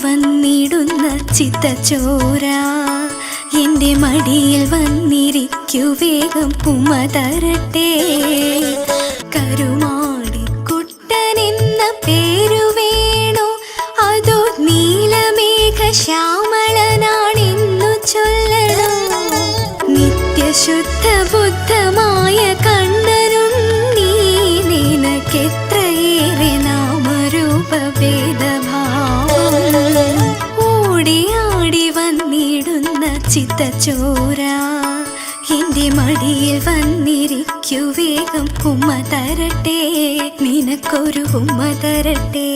വന്നിടുന്ന ചിത്തച്ചോര എൻ്റെ മടിയിൽ വന്നിരിക്കു വേഗം ഉമ്മ തരട്ടെ. കരുമാടിക്കുട്ടനെന്ന പേരു വേണോ അതോ നീലമേഘ ശ്യാമളനാണെന്നു ചൊല്ലണോ? നിത്യശുദ്ധ ബുദ്ധമായ കണ്ണനുണ്ണീ നിനക്കെത്രയേറെ നാമരൂപഭേദഭാവം. ഓടിയാടി വന്നിടുന്ന ചിത്തച്ചോര എൻ്റെ മടിയിൽ വന്നിരിക്കു വേഗം ഉമ്മ തരട്ടെ, നിനക്കൊരു ഉമ്മ തരട്ടെ.